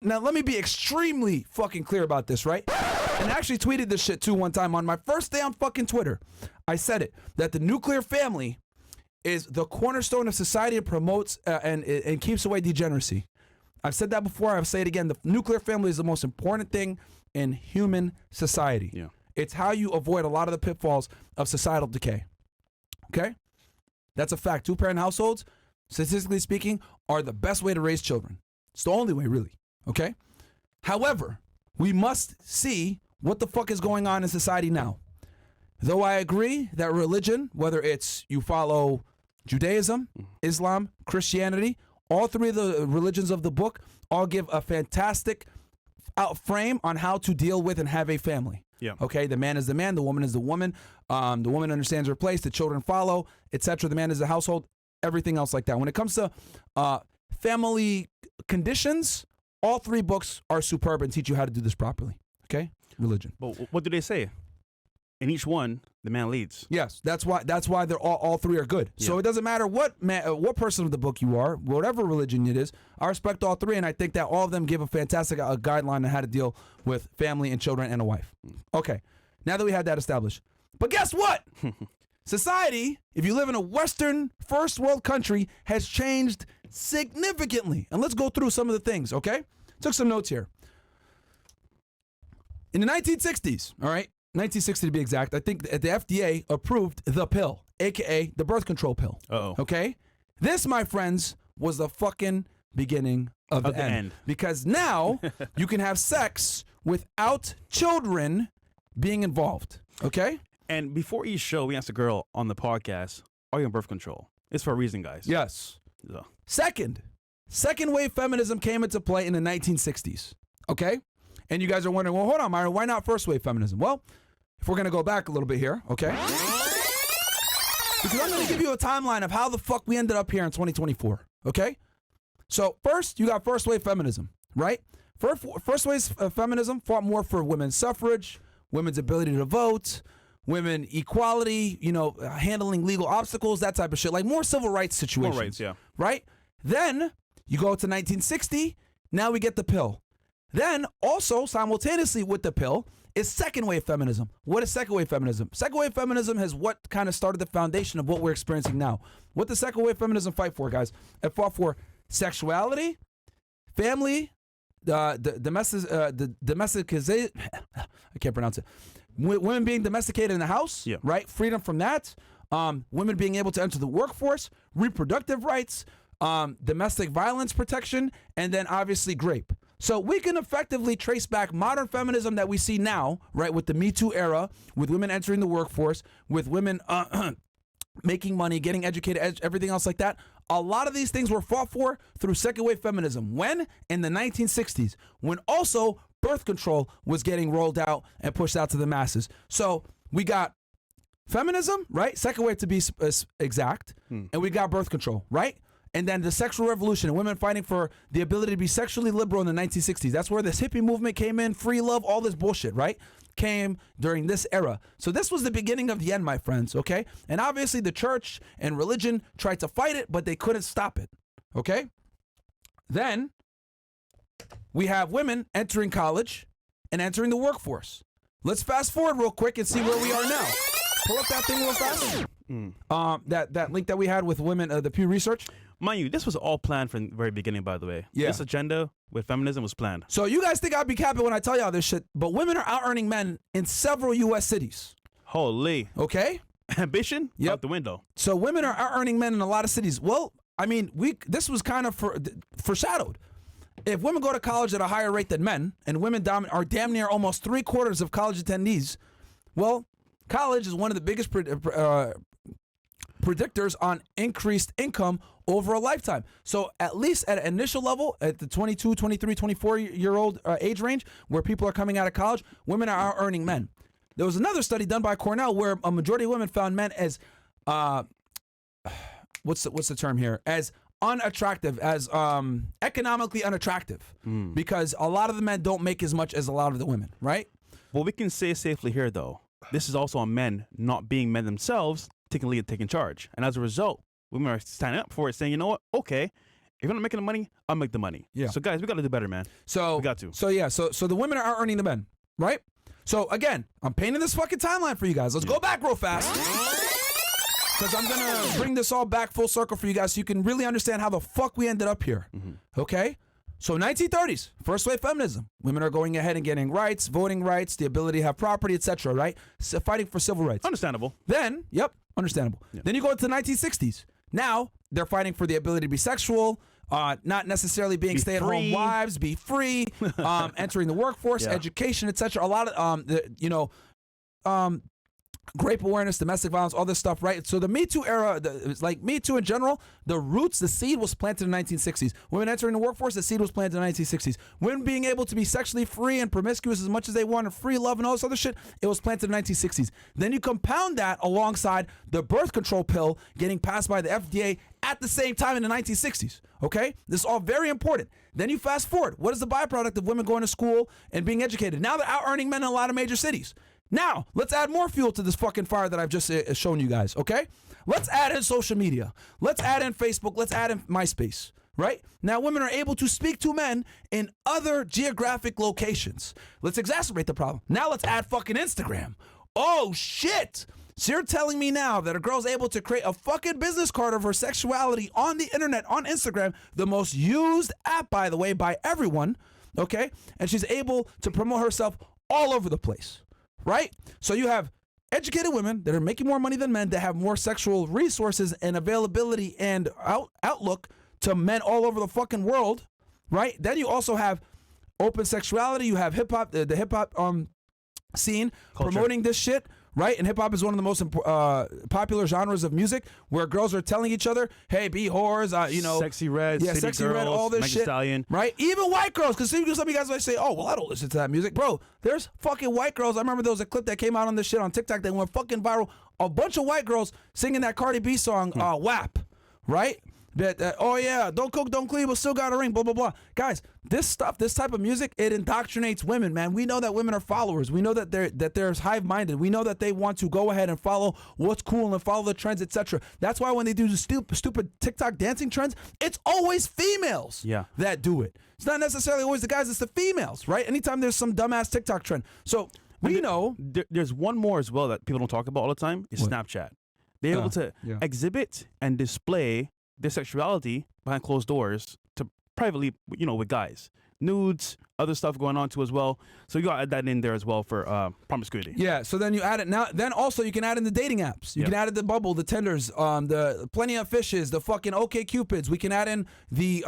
Now, let me be extremely fucking clear about this, right? And I actually tweeted this shit too one time on my first day on fucking Twitter. I said it, that the nuclear family is the cornerstone of society and promotes and keeps away degeneracy. I've said that before. I'll say it again. The nuclear family is the most important thing in human society. Yeah. It's how you avoid a lot of the pitfalls of societal decay. Okay? That's a fact. Two-parent households, statistically speaking, are the best way to raise children. It's the only way, really. Okay? However, we must see what the fuck is going on in society now. Though I agree that religion, whether it's you follow Judaism, Islam, Christianity, all three of the religions of the book all give a fantastic frame on how to deal with and have a family. Yeah. Okay, the man is the man, the woman is the woman. The woman understands her place, the children follow, etc. The man is the household, everything else like that. When it comes to family conditions, all three books are superb and teach you how to do this properly. Okay, religion. But what do they say? In each one, the man leads. Yes, that's why they're all three are good. Yeah. So it doesn't matter what person of the book you are, whatever religion it is. I respect all three, and I think that all of them give a fantastic guideline on how to deal with family and children and a wife. Okay, now that we had that established, but guess what? Society, if you live in a Western first world country, has changed significantly, and let's go through some of the things. Okay, took some notes here. In the 1960s, all right. 1960 to be exact, I think the FDA approved the pill, aka the birth control pill. Uh-oh. Okay? This, my friends, was the fucking beginning of the end. Because now you can have sex without children being involved. Okay? And before each show, we asked a girl on the podcast, are you on birth control? It's for a reason, guys. Yes. So. Second wave feminism came into play in the 1960s. Okay? And you guys are wondering, well, hold on, Myra, why not first wave feminism? Well, if we're going to go back a little bit here, okay? Because I'm going to give you a timeline of how the fuck we ended up here in 2024, okay? So first, you got first wave feminism, right? First wave feminism fought more for women's suffrage, women's ability to vote, women equality, handling legal obstacles, that type of shit, like more civil rights situations. More rights, yeah. Right? Then you go to 1960, now we get the pill. Then, also, simultaneously with the pill, is second wave feminism. What is second wave feminism? Second wave feminism has what kind of started the foundation of what we're experiencing now. What does second wave feminism fight for, guys? It fought for sexuality, family, the domesticization, I can't pronounce it. Women being domesticated in the house, yeah. Right? Freedom from that. Women being able to enter the workforce, reproductive rights, domestic violence protection, and then obviously grape. So we can effectively trace back modern feminism that we see now, right, with the Me Too era, with women entering the workforce, with women making money, getting educated, everything else like that. A lot of these things were fought for through second wave feminism. When? In the 1960s, when also birth control was getting rolled out and pushed out to the masses. So we got feminism, right? Second wave to be exact, and we got birth control, right? And then the sexual revolution and women fighting for the ability to be sexually liberal in the 1960s. That's where this hippie movement came in, free love, all this bullshit, right? Came during this era. So this was the beginning of the end, my friends, okay? And obviously the church and religion tried to fight it, but they couldn't stop it, okay? Then we have women entering college and entering the workforce. Let's fast forward real quick and see where we are now. Pull up that thing real fast. That link that we had with women, the Pew Research. Mind you, this was all planned from the very beginning, by the way. Yeah. This agenda with feminism was planned. So you guys think I'd be capping when I tell y'all this shit, but women are out-earning men in several U.S. cities. Holy. Okay? Ambition? Yep. Out the window. So women are out-earning men in a lot of cities. Well, I mean, this was kind of foreshadowed. If women go to college at a higher rate than men, and women are damn near almost 3/4 of college attendees, well, college is one of the biggest predictors on increased income over a lifetime. So at least at an initial level, at the 22, 23, 24-year-old age range, where people are coming out of college, women are out-earning men. There was another study done by Cornell where a majority of women found men as, what's the term here? As unattractive, as economically unattractive, because a lot of the men don't make as much as a lot of the women, right? Well, we can say safely here, though, this is also on men not being men themselves, taking lead and taking charge. And as a result, women are standing up for it, saying, you know what, okay, If you're not making the money, I'll make the money. Yeah. So guys, we got to do better, man. So We got to. So yeah. So the women are earning the men, right? So again, I'm painting this fucking timeline for you guys. Let's go back real fast. Because I'm going to bring this all back full circle for you guys so you can really understand how the fuck we ended up here. Okay? So 1930s, first wave feminism. Women are going ahead and getting rights, voting rights, the ability to have property, etc., right? So fighting for civil rights. Understandable. Then, understandable. Yeah. Then you go to the 1960s. Now, they're fighting for the ability to be sexual, not necessarily being stay-at-home wives, be free, entering the workforce, education, etc. A lot of, grape awareness, domestic violence, all this stuff, right? So the Me Too era, it's like Me Too in general, the roots, the seed was planted in the 1960s. Women entering the workforce, the seed was planted in the 1960s. Women being able to be sexually free and promiscuous as much as they wanted, free love and all this other shit, it was planted in the 1960s. Then you compound that alongside the birth control pill getting passed by the FDA at the same time in the 1960s, okay? This is all very important. Then you fast forward. What is the byproduct of women going to school and being educated? Now they're out-earning men in a lot of major cities. Now, let's add more fuel to this fucking fire that I've just shown you guys, okay? Let's add in social media. Let's add in Facebook. Let's add in MySpace, right? Now, women are able to speak to men in other geographic locations. Let's exacerbate the problem. Now, let's add fucking Instagram. Oh, shit. So you're telling me now that a girl's able to create a fucking business card of her sexuality on the internet, on Instagram, the most used app, by the way, by everyone, okay? And she's able to promote herself all over the place. Right? So you have educated women that are making more money than men, that have more sexual resources and availability and outlook to men all over the fucking world, right? Then you also have open sexuality. You have hip hop, the hip hop scene culture, promoting this shit, right? And hip hop is one of the most popular genres of music, where girls are telling each other, "Hey, be whores," Sexy Red, City Sexy Girls, Red, all this Megan shit, Stallion. right? Even white girls, because some of you guys might say, "Oh, well, I don't listen to that music," bro. There's fucking white girls. I remember there was a clip that came out on this shit on TikTok that went fucking viral. A bunch of white girls singing that Cardi B song, "WAP," right? Oh yeah, don't cook, don't clean, but still got a ring, blah, blah, blah. Guys, this stuff, this type of music, it indoctrinates women, man. We know that women are followers. We know that they're hive-minded. We know that they want to go ahead and follow what's cool and follow the trends, etc. That's why when they do the stupid TikTok dancing trends, it's always females that do it. It's not necessarily always the guys, it's the females, right? Anytime there's some dumbass TikTok trend. So we know. There's one more as well that people don't talk about all the time, is Snapchat. They're able to exhibit and display their sexuality behind closed doors to privately, with guys. Nudes, other stuff going on too as well. So you gotta add that in there as well for promiscuity. Yeah, so then you add it now. Then also you can add in the dating apps. You can add in the Bumble, the Tinders, the Plenty of Fishes, the fucking OkCupids. We can add in the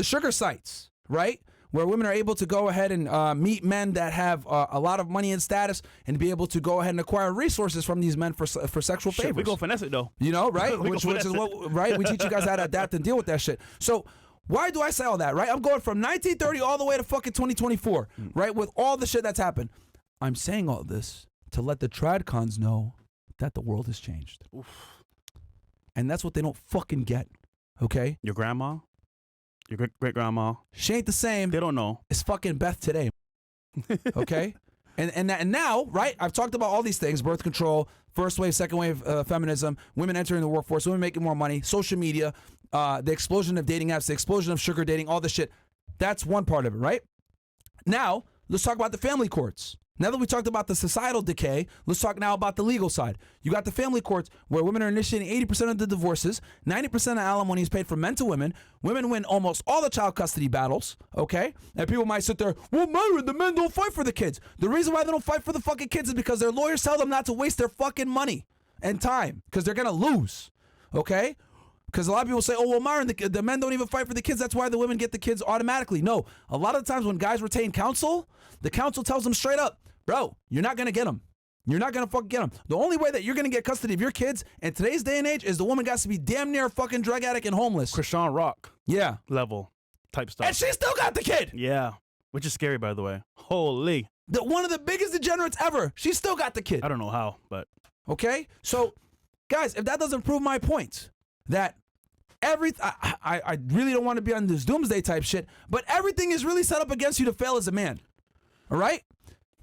sugar sites, right? Where women are able to go ahead and meet men that have a lot of money and status, and be able to go ahead and acquire resources from these men for sexual favors. We go finesse it though. Right? which is what, right? We teach you guys how to adapt and deal with that shit. So why do I say all that, right? I'm going from 1930 all the way to fucking 2024, right? With all the shit that's happened. I'm saying all this to let the tradcons know that the world has changed. Oof. And that's what they don't fucking get, okay? Your grandma? Your great-grandma. She ain't the same. They don't know. It's fucking Beth today. Okay? And now, right, I've talked about all these things: birth control, first wave, second wave feminism, women entering the workforce, women making more money, social media, the explosion of dating apps, the explosion of sugar dating, all this shit. That's one part of it, right? Now, let's talk about the family courts. Now that we talked about the societal decay, let's talk now about the legal side. You got the family courts, where women are initiating 80% of the divorces, 90% of alimony is paid from men to women. Women win almost all the child custody battles, okay? And people might sit there, well, Myron, the men don't fight for the kids. The reason why they don't fight for the fucking kids is because their lawyers tell them not to waste their fucking money and time, because they're gonna lose, okay? Because a lot of people say, oh, well, Myron, the men don't even fight for the kids. That's why the women get the kids automatically. No, a lot of the times when guys retain counsel, the counsel tells them straight up, bro, you're not going to get them. You're not going to fucking get them. The only way that you're going to get custody of your kids in today's day and age is the woman got to be damn near a fucking drug addict and homeless. Krishan Rock. Yeah. Level type stuff. And she still got the kid. Yeah. Which is scary, by the way. Holy. One of the biggest degenerates ever. She still got the kid. I don't know how, but. Okay? So, guys, if that doesn't prove my point, that I really don't want to be on this doomsday type shit, but everything is really set up against you to fail as a man. All right?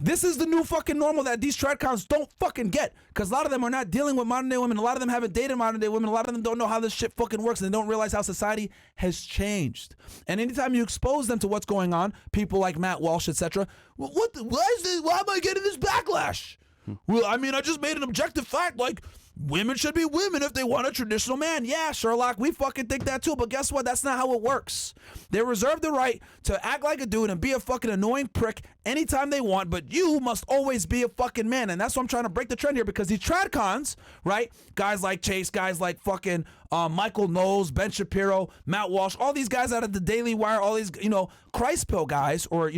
This is the new fucking normal that these tradcons don't fucking get, because a lot of them are not dealing with modern day women. A lot of them haven't dated modern day women. A lot of them don't know how this shit fucking works, and they don't realize how society has changed. And anytime you expose them to what's going on, people like Matt Walsh, etc., why am I getting this backlash? Well, I mean, I just made an objective fact, like, women should be women if they want a traditional man. Yeah, Sherlock, we fucking think that too, but guess what? That's not how it works. They reserve the right to act like a dude and be a fucking annoying prick anytime they want, but you must always be a fucking man. And that's what I'm trying to break the trend here, because these tradcons, right? Guys like Chase, guys like fucking Michael Knowles, Ben Shapiro, Matt Walsh, all these guys out of the Daily Wire, all these, Christ pill guys, or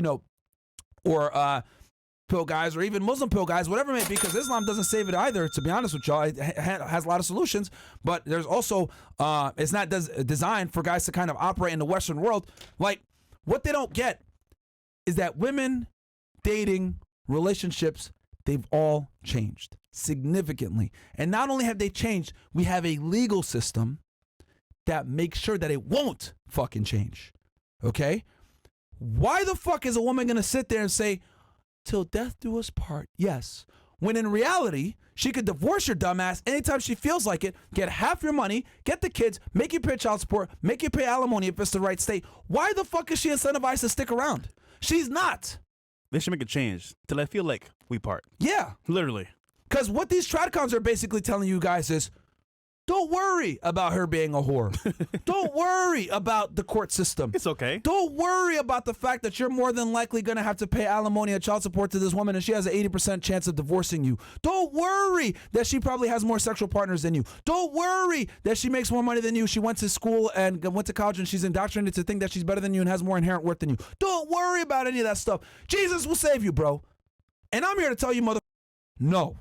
pill guys, or even Muslim pill guys, whatever it may be, because Islam doesn't save it either, to be honest with y'all. It has a lot of solutions, but there's also, it's not designed for guys to kind of operate in the Western world. Like, what they don't get is that women, dating, relationships, they've all changed significantly. And not only have they changed, we have a legal system that makes sure that it won't fucking change. Okay? Why the fuck is a woman gonna sit there and say, till death do us part? Yes. When in reality, she could divorce your dumbass anytime she feels like it, get half your money, get the kids, make you pay child support, make you pay alimony if it's the right state. Why the fuck is she incentivized to stick around? She's not. They should make a change till I feel like we part. Yeah. Literally. Because what these tradcons are basically telling you guys is, don't worry about her being a whore. Don't worry about the court system. It's okay. Don't worry about the fact that you're more than likely going to have to pay alimony and child support to this woman, and she has an 80% chance of divorcing you. Don't worry that she probably has more sexual partners than you. Don't worry that she makes more money than you. She went to school and went to college, and she's indoctrinated to think that she's better than you and has more inherent worth than you. Don't worry about any of that stuff. Jesus will save you, bro. And I'm here to tell you, no.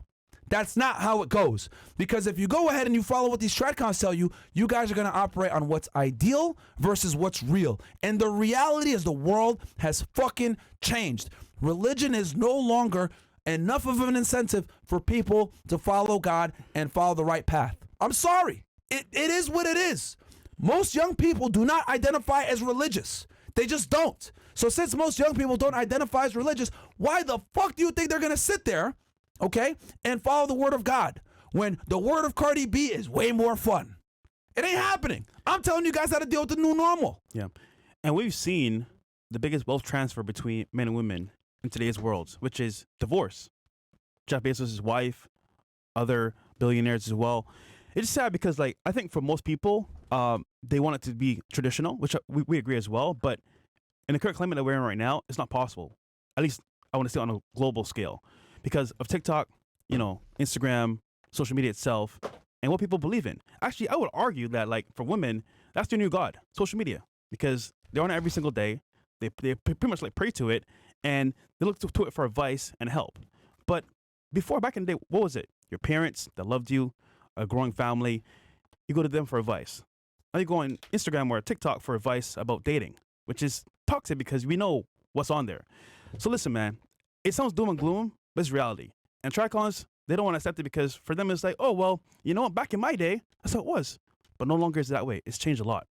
That's not how it goes. Because if you go ahead and you follow what these tradcons tell you, you guys are going to operate on what's ideal versus what's real. And the reality is the world has fucking changed. Religion is no longer enough of an incentive for people to follow God and follow the right path. I'm sorry. It is what it is. Most young people do not identify as religious. They just don't. So since most young people don't identify as religious, why the fuck do you think they're going to sit there, okay, and follow the word of God when the word of Cardi B is way more fun? It ain't happening. I'm telling you guys how to deal with the new normal. Yeah. And we've seen the biggest wealth transfer between men and women in today's world, which is divorce. Jeff Bezos' wife, other billionaires as well. It's sad because, like, I think for most people, they want it to be traditional, which we agree as well. But in the current climate that we're in right now, it's not possible. At least I want to say on a global scale, because of TikTok, Instagram, social media itself, and what people believe in. Actually, I would argue that, like, for women, that's their new god, social media, because they're on it every single day. They pretty much like pray to it, and they look to it for advice and help. But before, back in the day, what was it? Your parents that loved you, a growing family, you go to them for advice. Now you go on Instagram or TikTok for advice about dating, which is toxic because we know what's on there. So listen, man, it sounds doom and gloom, but it's reality. And tradcons, they don't want to accept it because for them it's like, oh, well, you know what? Back in my day, that's how it was. But no longer is it that way. It's changed a lot.